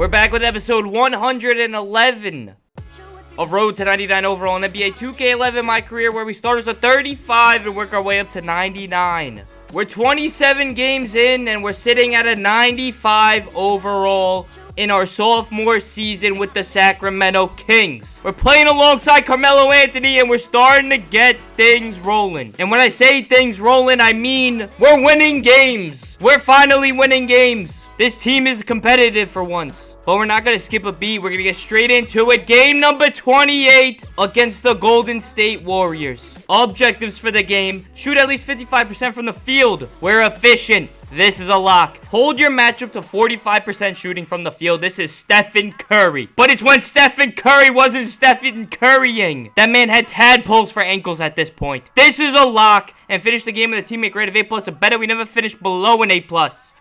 We're back with episode 111 of Road to 99 overall in NBA 2K11, my career, where we start as a 35 and work our way up to 99. We're 27 games in, and we're sitting at a 95 overall in our sophomore season with the Sacramento Kings. We're playing alongside Carmelo Anthony, and we're starting to get things rolling. And when I say things rolling, I mean we're winning games. We're finally winning games. This team is competitive for once. But we're not going to skip a beat. We're going to get straight into it. Game number 28 against the Golden State Warriors. Objectives for the game: shoot at least 55% from the field. We're efficient. This is a lock. Hold your matchup to 45% shooting from the field. This is Stephen Curry. But it's when Stephen Curry wasn't Stephen Currying. That man had tadpoles for ankles at this point. This is a lock. And finish the game with a teammate grade of A+. I bet we never finish below an A+.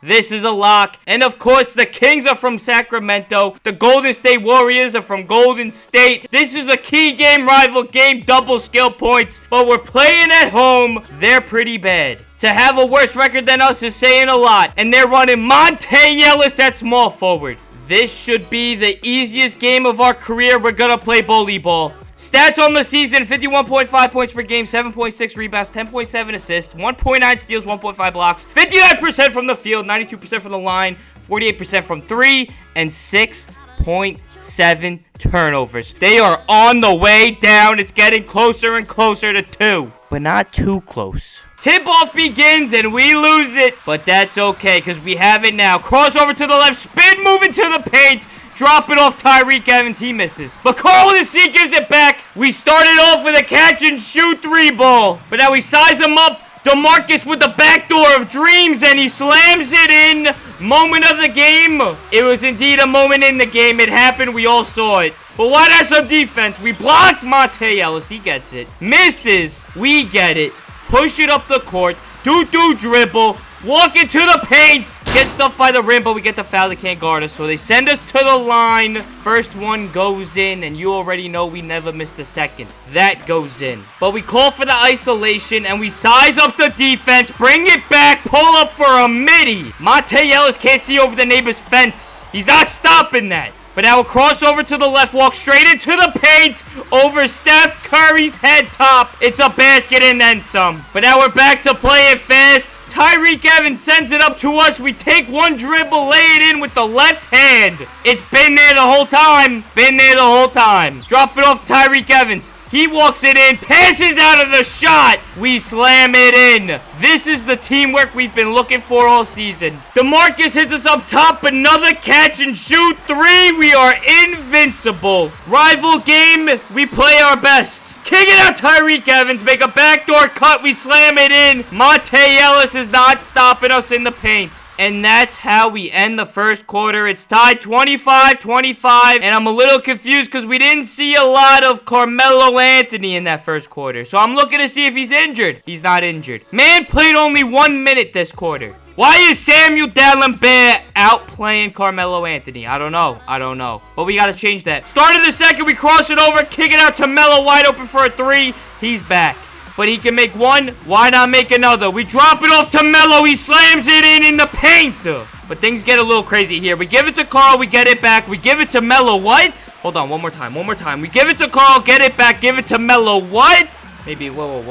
This is a lock. And of course, the Kings are from Sacramento. The Golden State Warriors are from Golden State. This is a key game, rival game, double skill points. But we're playing at home. They're pretty bad. To have a worse record than us is saying a lot. And they're running Monte Ellis at small forward. This should be the easiest game of our career. We're gonna play bully ball. Stats on the season: 51.5 points per game, 7.6 rebounds, 10.7 assists, 1.9 steals, 1.5 blocks, 59% from the field, 92% from the line, 48% from 3, and 6.7 turnovers. They are on the way down. It's getting closer and closer to 2, but not too close. Tip-off begins, and we lose it. But that's okay, because we have it now. Crossover to the left, spin move into the paint. Drop it off Tyreek Evans. He misses. But Carl with the C gives it back. We started off with a catch-and-shoot 3-ball. But now we size him up. DeMarcus with the backdoor of dreams, and he slams it in. Moment of the game. It was indeed a moment in the game. It happened. We all saw it. But why not some defense? We block Monte Ellis. He gets it. Misses. We get it. Push it up the court. Do dribble. Walk into the paint. Get stuffed by the rim, but we get the foul. They can't guard us, so they send us to the line. First one goes in, and you already know we never missed a second. That goes in. But we call for the isolation, and we size up the defense. Bring it back. Pull up for a midi. Monte Ellis can't see over the neighbor's fence. He's not stopping that. But now we'll cross over to the left, walk straight into the paint, over Steph Curry's head top. It's a basket and then some. But now we're back to playing fast. Tyreek Evans sends it up to us. We take one dribble, lay it in with the left hand. It's been there the whole time. Been there the whole time. Drop it off to Tyreek Evans. He walks it in, passes out of the shot. We slam it in. This is the teamwork we've been looking for all season. DeMarcus hits us up top. Another catch and shoot 3. We are invincible. Rival game, we play our best. Kick it out, Tyreek Evans. Make a backdoor cut. We slam it in. Monte Ellis is not stopping us in the paint. And that's how we end the first quarter. It's tied 25-25. And I'm a little confused because we didn't see a lot of Carmelo Anthony in that first quarter. So I'm looking to see if he's injured. He's not injured. Man played only 1 minute this quarter. Why is Samuel Dalembert outplaying Carmelo Anthony? I don't know. But we got to change that. Start of the second. We cross it over. Kick it out to Melo. Wide open for a 3. He's back. But he can make one. Why not make another? We drop it off to Melo. He slams it in the paint. But things get a little crazy here. We give it to Carl. We get it back. We give it to Melo. What? Hold on. One more time. We give it to Carl. Get it back. Give it to Melo. What? Maybe. Whoa.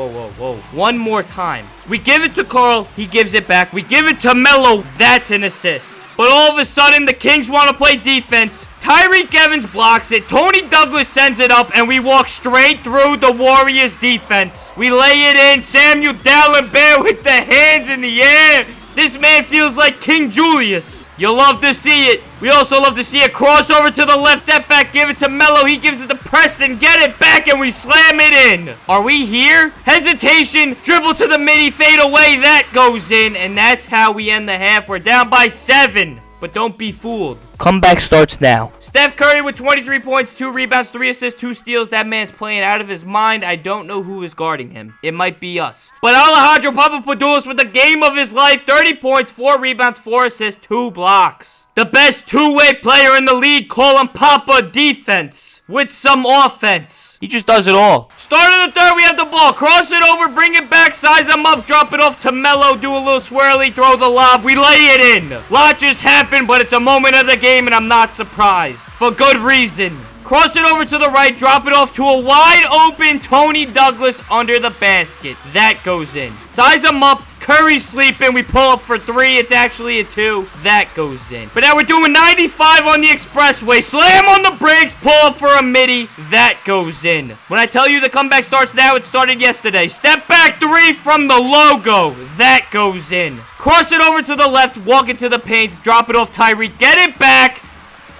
One more time. We give it to Carl. He gives it back. We give it to Melo. That's an assist. But all of a sudden, the Kings want to play defense. Tyreek Evans blocks it. Tony Douglas sends it up, and we walk straight through the Warriors defense. We lay it in. Samuel Dalembert with the hands in the air. This man feels like King Julius. You'll love to see it. We also love to see a crossover to the left, step back, give it to Melo. He gives it to Preston, get it back, and we slam it in. Are we here? Hesitation, dribble to the midi, fade away. That goes in, and that's how we end the half. We're down by 7. But don't be fooled. Comeback starts now. Steph Curry with 23 points, 2 rebounds, 3 assists, 2 steals. That man's playing out of his mind. I don't know who is guarding him. It might be us. But Alejandro Papadopoulos with the game of his life. 30 points, 4 rebounds, 4 assists, 2 blocks. The best two-way player in the league. Call him Papa Defense. with some offense. He just does it all. Start of the third, we have the ball. Cross it over, bring it back, size him up, drop it off to Melo, do a little swirly, throw the lob. We lay it in. Lot just happened, but it's a moment of the game, and I'm not surprised. For good reason. Cross it over to the right, drop it off to a wide open Tony Douglas under the basket. That goes in. Size him up. Curry's sleeping. We pull up for 3. It's actually a 2. That goes in. But now we're doing 95 on the expressway. Slam on the brakes. Pull up for a midi. That goes in. When I tell you the comeback starts now, it started yesterday. Step back 3 from the logo. That goes in. Cross it over to the left. Walk into the paint. Drop it off Tyreek. Get it back.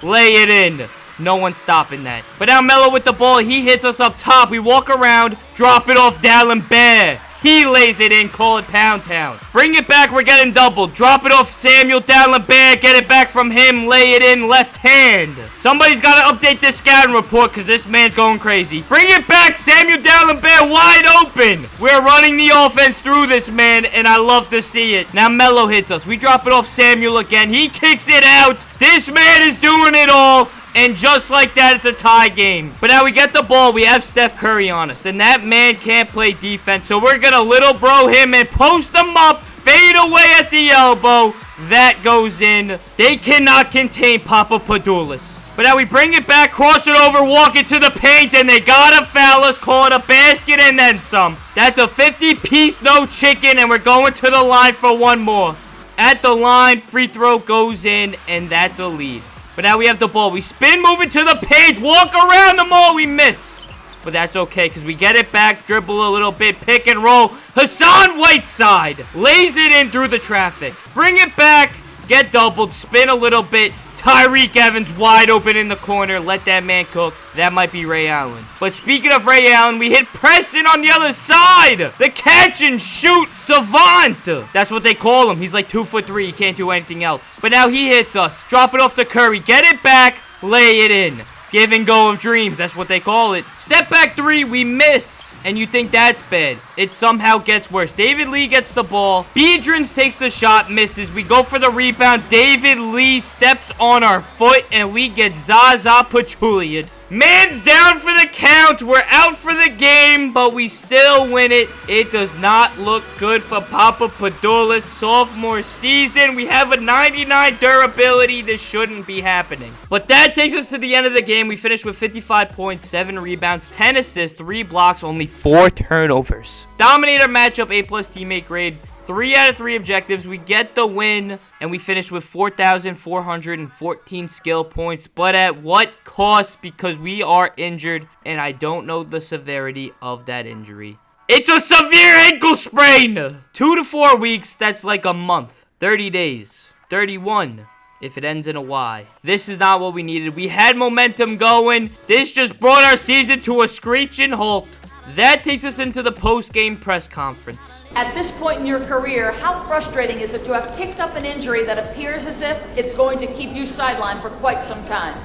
Lay it in. No one's stopping that. But now Melo with the ball. He hits us up top. We walk around. Drop it off Dallin Bear. He lays it in. Call it Pound Town. Bring it back. We're getting doubled. Drop it off Samuel Dallin Bear. Get it back from him. Lay it in left hand. Somebody's got to update this scouting report because this man's going crazy. Bring it back. Samuel Dallin Bear wide open. We're running the offense through this man, and I love to see it. Now Melo hits us. We drop it off Samuel again. He kicks it out. This man is doing it all. And just like that, it's a tie game. But now we get the ball. We have Steph Curry on us. And that man can't play defense. So we're going to little bro him and post him up. Fade away at the elbow. That goes in. They cannot contain Papa Padulis. But now we bring it back, cross it over, walk it to the paint, and they gotta foul us, call it a basket, and then some. That's a 50-piece no chicken, and we're going to the line for one more. At the line, free throw goes in, and that's a lead. But now we have the ball. We spin, move it to the paint, walk around them all, we miss. But that's okay, because we get it back, dribble a little bit, pick and roll. Hassan Whiteside lays it in through the traffic. Bring it back, get doubled, spin a little bit. Tyreek Evans wide open in the corner. Let that man cook. That might be Ray Allen. But speaking of Ray Allen, we hit Preston on the other side. The catch and shoot savant. That's what they call him. He's like 2'3". He can't do anything else. But now he hits us. Drop it off to Curry. Get it back. Lay it in. Give and go of dreams. That's what they call it. Step back 3. We miss. And you think that's bad. It somehow gets worse. David Lee gets the ball. Biedrins takes the shot. Misses. We go for the rebound. David Lee steps on our foot. And we get Zaza Pachulia. Man's down for the count. We're out for the game, but we still win it. It does not look good for Papa Padulis' sophomore season. We have a 99 durability. This shouldn't be happening. But that takes us to the end of the game. We finished with 55 points, 7 rebounds, 10 assists, 3 blocks, only 4 turnovers. Dominator matchup, A+ teammate grade. 3 out of 3 objectives. We get the win, and we finished with 4,414 skill points. But at what cost? Because we are injured, and I don't know the severity of that injury. It's a severe ankle sprain! 2 to 4 weeks, that's like a month. 30 days. 31. If it ends in a Y. This is not what we needed. We had momentum going. This just brought our season to a screeching halt. That takes us into the post-game press conference. At this point in your career, how frustrating is it to have picked up an injury that appears as if it's going to keep you sidelined for quite some time?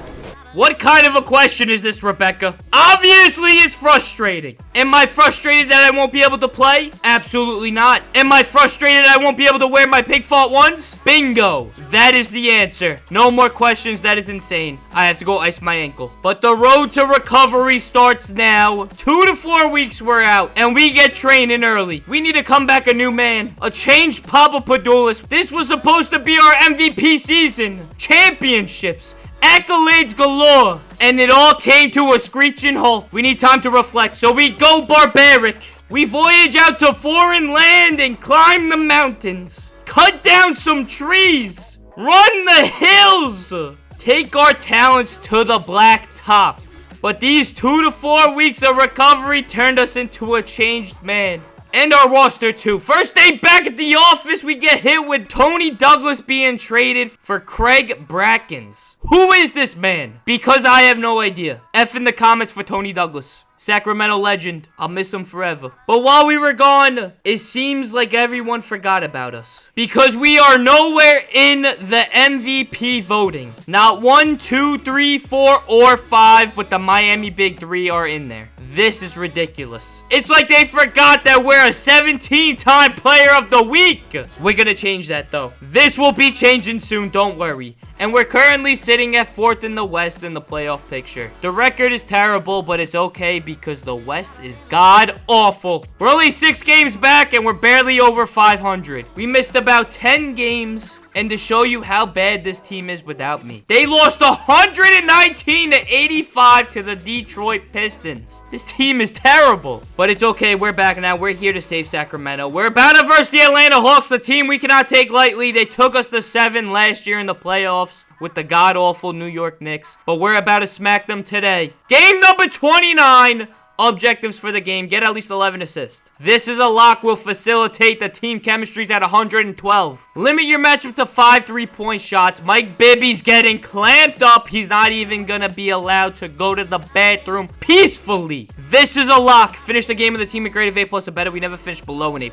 What kind of a question is this, Rebecca? Obviously, it's frustrating. Am I frustrated that I won't be able to play? Absolutely not. Am I frustrated I won't be able to wear my pig fault ones? Bingo. That is the answer. No more questions. That is insane. I have to go ice my ankle. But the road to recovery starts now. 2 to 4 weeks we're out, and we get training early. We need to come back a new man. A changed Papa Padulis. This was supposed to be our MVP season. Championships. Accolades galore, and it all came to a screeching halt. We need time to reflect, so we go barbaric. We voyage out to foreign land and climb the mountains. Cut down some trees. Run the hills. Take our talents to the black top. But these 2 to 4 weeks of recovery turned us into a changed man. And our roster too. First day back at the office, we get hit with Tony Douglas being traded for Craig Brackens. Who is this man? Because I have no idea. F in the comments for Tony Douglas. Sacramento legend. I'll miss him forever. But while we were gone, it seems like everyone forgot about us. Because we are nowhere in the MVP voting. Not 1, 2, 3, 4, or 5, but the Miami Big 3 are in there. This is ridiculous. It's like they forgot that we're a 17-time player of the week. We're gonna change that, though. This will be changing soon, don't worry. And we're currently sitting at 4th in the West in the playoff picture. The record is terrible, but it's okay because the West is god-awful. We're only 6 games back, and we're barely over 500. We missed about 10 games. And to show you how bad this team is without me, they lost 119-85 to the Detroit Pistons. This team is terrible. But it's okay. We're back now. We're here to save Sacramento. We're about to verse the Atlanta Hawks, the team we cannot take lightly. They took us to 7 last year in the playoffs with the god-awful New York Knicks. But we're about to smack them today. Game number 29. Objectives for the game: get at least 11 assists. This is a lock. Will facilitate. The team chemistry's at 112. Limit your matchup to 5 3-point shots. Mike Bibby's getting clamped up. He's not even gonna be allowed to go to the bathroom peacefully. This is a lock. Finish the game with a team at grade of A+ or better. We never finished below an A+.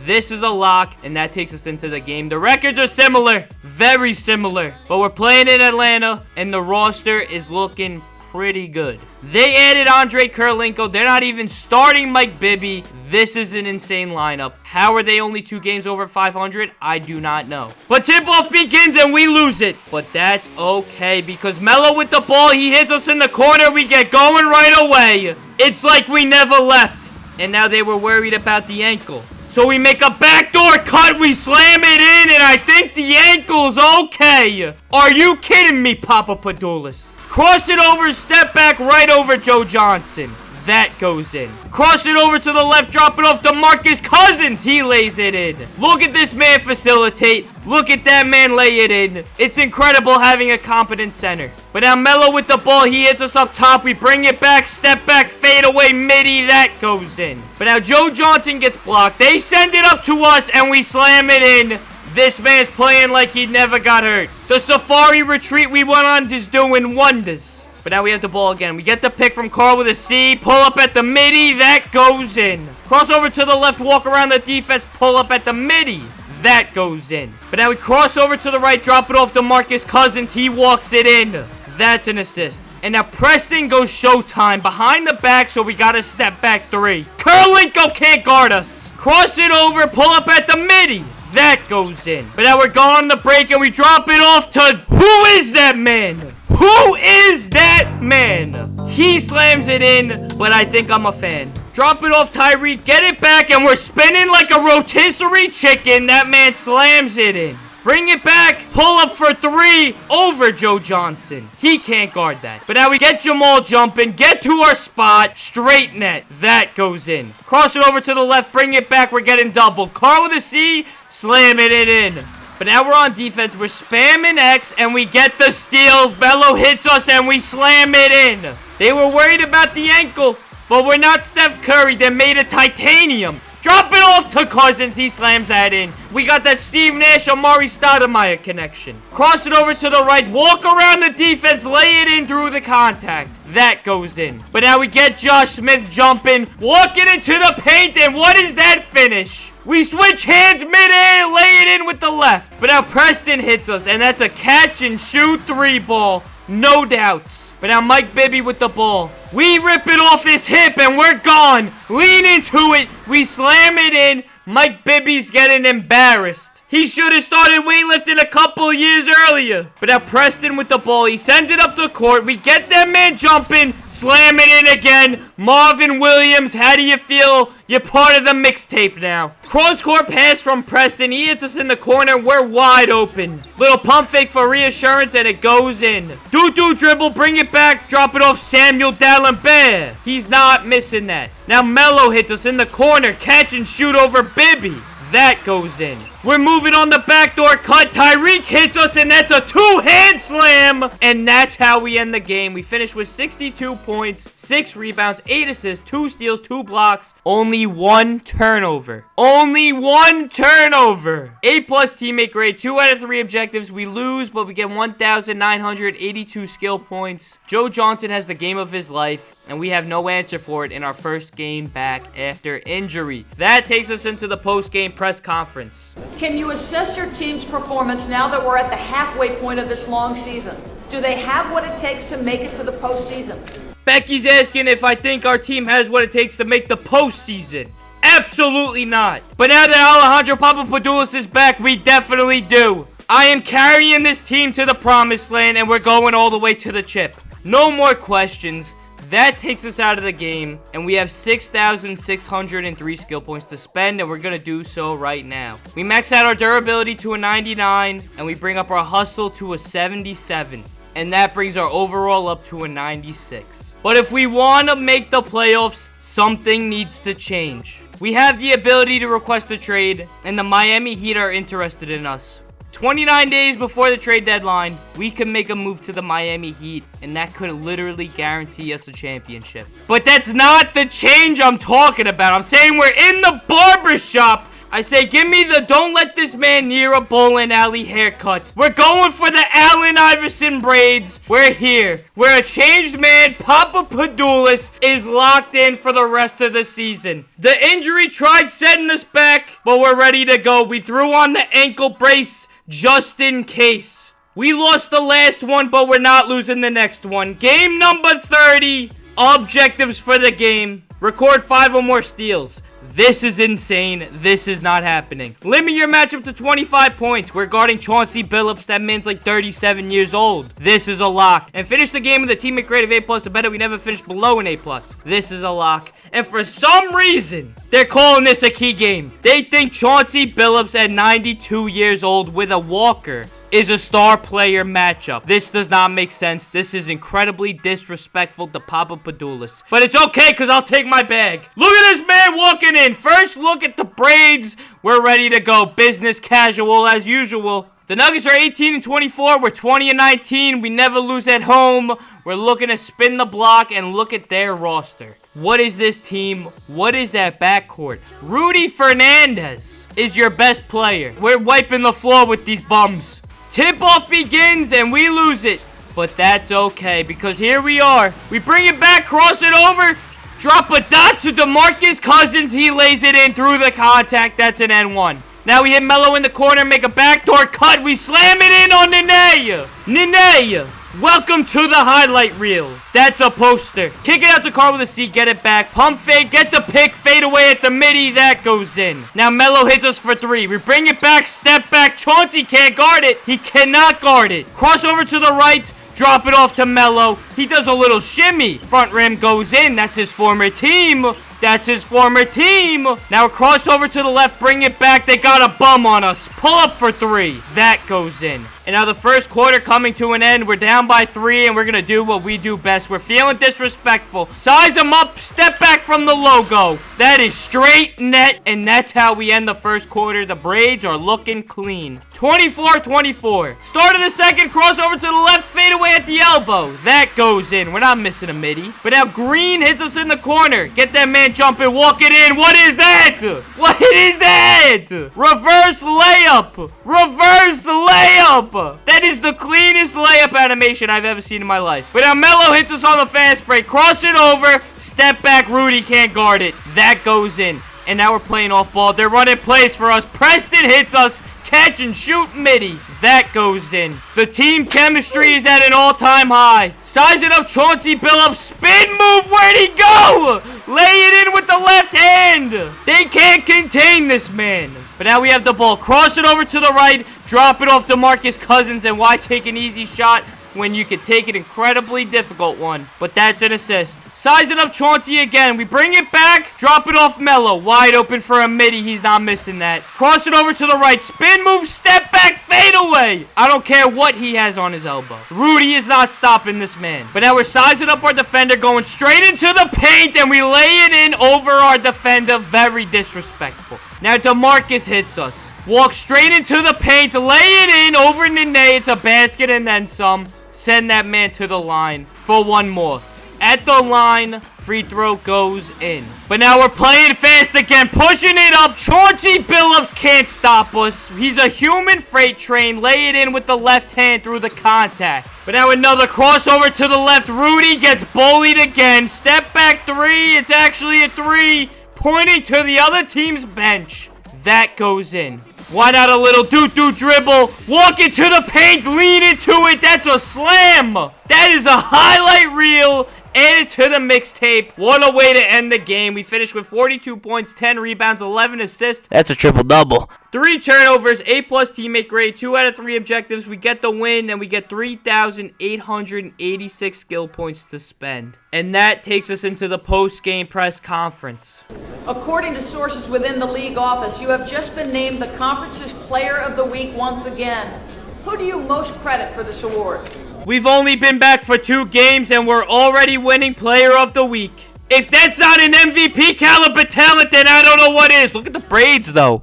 This is a lock, and that takes us into the game. The records are similar, very similar, but we're playing in Atlanta, and the roster is looking pretty good. They added Andre Kurlenko. They're not even starting Mike Bibby. This is an insane lineup. How are they only 2 games over 500? I do not know. But tip-off begins and we lose it. But that's okay because Melo with the ball, he hits us in the corner. We get going right away. It's like we never left. And now they were worried about the ankle. So we make a backdoor cut, we slam it in, and I think the ankle's okay. Are you kidding me, Papa Padulis? Cross it over, step back, right over Joe Johnson. That goes in. Cross it over to the left, drop it off to Marcus Cousins. He lays it in. Look at this man facilitate. Look at that man lay it in. It's incredible having a competent center. But now Melo with the ball. He hits us up top. We bring it back. Step back. Fade away. Midi. That goes in. But now Joe Johnson gets blocked. They send it up to us and we slam it in. This man's playing like he never got hurt. The safari retreat we went on is doing wonders. But now we have the ball again. We get the pick from Carl with a C. Pull up at the midi. That goes in. Cross over to the left. Walk around the defense. Pull up at the midi. That goes in. But now we cross over to the right. Drop it off to Marcus Cousins. He walks it in. That's an assist. And now Preston goes showtime. Behind the back, so we got to step back 3. Kurlenko can't guard us. Cross it over. Pull up at the midi. That goes in. But now we're going on the break and we drop it off to... Who is that man? Who is that man? He slams it in, but I think I'm a fan. Drop it off Tyreek. Get it back and we're spinning like a rotisserie chicken. That man slams it in. Bring it back. Pull up for 3 over Joe Johnson. He can't guard that. But now we get Jamal jumping. Get to our spot. Straight net. That goes in. Cross it over to the left. Bring it back. We're getting doubled. Carl with a C. Slamming it in. But now we're on defense. We're spamming X. And we get the steal. Melo hits us and we slam it in. They were worried about the ankle. But we're not Steph Curry. They're made of titanium. Drop it off to Cousins. He slams that in. We got that Steve Nash, Amari Stoudemire connection. Cross it over to the right. Walk around the defense. Lay it in through the contact. That goes in. But now we get Josh Smith jumping. Walking into the paint. And what is that finish? We switch hands midair. Lay it in with the left. But now Preston hits us. And that's a catch and shoot 3 ball. No doubts. But now Mike Bibby with the ball. We rip it off his hip and we're gone. Lean into it. We slam it in. Mike Bibby's getting embarrassed. He should have started weightlifting a couple years earlier. But now Preston with the ball. He sends it up the court. We get that man jumping. Slam it in again. Marvin Williams, how do you feel? You're part of the mixtape now. Cross-court pass from Preston. He hits us in the corner. We're wide open. Little pump fake for reassurance, and it goes in. Do-do dribble. Bring it back. Drop it off Samuel Dalembert. He's not missing that. Now Melo hits us in the corner. Catch and shoot over Bibby. That goes in. We're moving on the backdoor cut. Tyreek hits us, and that's a 2-hand slam. And that's how we end the game. We finished with 62 points, 6 rebounds, 8 assists, 2 steals, 2 blocks. Only 1 turnover. Only 1 turnover. A+ teammate grade, 2 out of 3 objectives. We lose, but we get 1,982 skill points. Joe Johnson has the game of his life, and we have no answer for it in our first game back after injury. That takes us into the post-game press conference. Can you assess your team's performance now that we're at the halfway point of this long season? Do they have what it takes to make it to the postseason? Becky's asking if I think our team has what it takes to make the postseason. Absolutely not. But now that Alejandro Papadopoulos is back, we definitely do. I am carrying this team to the promised land, and we're going all the way to the chip. No more questions. That takes us out of the game, and we have 6,603 skill points to spend, and we're going to do so right now. We max out our durability to a 99, and we bring up our hustle to a 77, and that brings our overall up to a 96. But if we want to make the playoffs, something needs to change. We have the ability to request a trade, and the Miami Heat are interested in us. 29 days before the trade deadline, we can make a move to the Miami Heat, and that could literally guarantee us a championship. But that's not the change I'm talking about. I'm saying we're in the barbershop. I say, give me the don't let this man near a bowling alley haircut. We're going for the Allen Iverson braids. We're here. We're a changed man. Papadopoulos is locked in for the rest of the season. The injury tried setting us back, but we're ready to go. We threw on the ankle brace just in case. We lost the last one, but we're not losing the next one. Game number 30. Objectives for the game. Record 5 or more steals. This is insane. This is not happening. Limit your matchup to 25 points. We're guarding Chauncey Billups. That man's like 37 years old. This is a lock. And finish the game with a teammate grade of A+. I bet we never finished below an A+. This is a lock. And for some reason, they're calling this a key game. They think Chauncey Billups at 92 years old with a walker is a star player matchup. This does not make sense. This is incredibly disrespectful to Papadopoulos. But it's okay, because I'll take my bag. Look at this man walking in. First look at the braids. We're ready to go. Business casual as usual. The Nuggets are 18-24. We're 20-19. We never lose at home. We're looking to spin the block, and look at their roster. What is this team? What is that backcourt? Rudy Fernandez is your best player. We're wiping the floor with these bums. Tip-off begins, and we lose it. But that's okay, because here we are. We bring it back, cross it over, drop a dot to DeMarcus Cousins. He lays it in through the contact. That's an N1. Now we hit Melo in the corner, make a backdoor cut. We slam it in on Nene. Nene, welcome to the highlight reel. That's a poster. Kick it out to Carl with a C, get it back. Pump fake, get the pick, fade away at the midi. That goes in. Now Melo hits us for 3. We bring it back, step back. Chauncey can't guard it. He cannot guard it. Cross over to the right. Drop it off to Melo. He does a little shimmy. Front rim goes in. That's his former team. That's his former team. Now cross over to the left. Bring it back. They got a bum on us. Pull up for 3. That goes in. And now the first quarter coming to an end. We're down by 3, and we're going to do what we do best. We're feeling disrespectful. Size them up. Step back from the logo. That is straight net, and that's how we end the first quarter. The braids are looking clean. 24-24. Start of the second. Crossover to the left. Fade away at the elbow. That goes in. We're not missing a midi. But now Green hits us in the corner. Get that man jumping. Walk it in. What is that? What is that? Reverse layup. Reverse layup. That is the cleanest layup animation I've ever seen in my life. But now Melo hits us on the fast break. Cross it over. Step back. Rudy can't guard it. That goes in. And now we're playing off ball. They're running plays for us. Preston hits us. Catch and shoot midi. That goes in. The team chemistry is at an all-time high. Size it up. Chauncey Billups. Spin move. Where'd he go? Lay it in with the left hand. They can't contain this man. But now we have the ball. Cross it over to the right. Drop it off to DeMarcus Cousins. And why take an easy shot when you could take an incredibly difficult one? But that's an assist. Sizing up Chauncey again. We bring it back. Drop it off Melo. Wide open for a midi. He's not missing that. Cross it over to the right. Spin move. Step back. Fade away. I don't care what he has on his elbow. Rudy is not stopping this man. But now we're sizing up our defender. Going straight into the paint. And we lay it in over our defender. Very disrespectful. Now DeMarcus hits us. Walk straight into the paint. Lay it in over Nene. It's a basket and then some. Send that man to the line for one more. At the line, free throw goes in. But now we're playing fast again. Pushing it up. Chauncey Billups can't stop us. He's a human freight train. Lay it in with the left hand through the contact. But now another crossover to the left. Rudy gets bullied again. Step back 3. It's actually a 3. Pointing to the other team's bench. That goes in. Why not a little doo-doo dribble? Walk into the paint, lean into it. That's a slam. That is a highlight reel Added to the mixtape. What a way to end the game. We finished with 42 points, 10 rebounds, 11 assists. That's a triple-double. 3 turnovers, 8+ teammate grade, 2 out of 3 objectives. We get the win, and we get 3,886 skill points to spend. And that takes us into the post-game press conference. According to sources within the league office, you have just been named the conference's Player of the Week once again. Who do you most credit for this award? We've only been back for 2 games, and we're already winning Player of the Week. If that's not an MVP caliber talent, then I don't know what is. Look at the braids, though.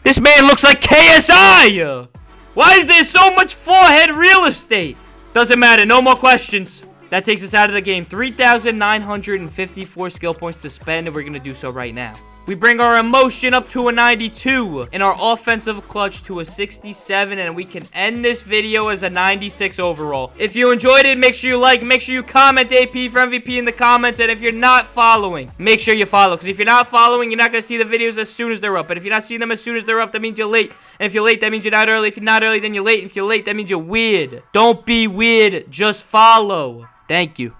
This man looks like KSI. Why is there so much forehead real estate? Doesn't matter. No more questions. That takes us out of the game. 3,954 skill points to spend, and we're going to do so right now. We bring our emotion up to a 92 and our offensive clutch to a 67, and we can end this video as a 96 overall. If you enjoyed it, make sure you like, make sure you comment AP for MVP in the comments, and if you're not following, make sure you follow, because if you're not following, you're not going to see the videos as soon as they're up. But if you're not seeing them as soon as they're up, that means you're late. And if you're late, that means you're not early. If you're not early, then you're late. If you're late, that means you're weird. Don't be weird. Just follow. Thank you.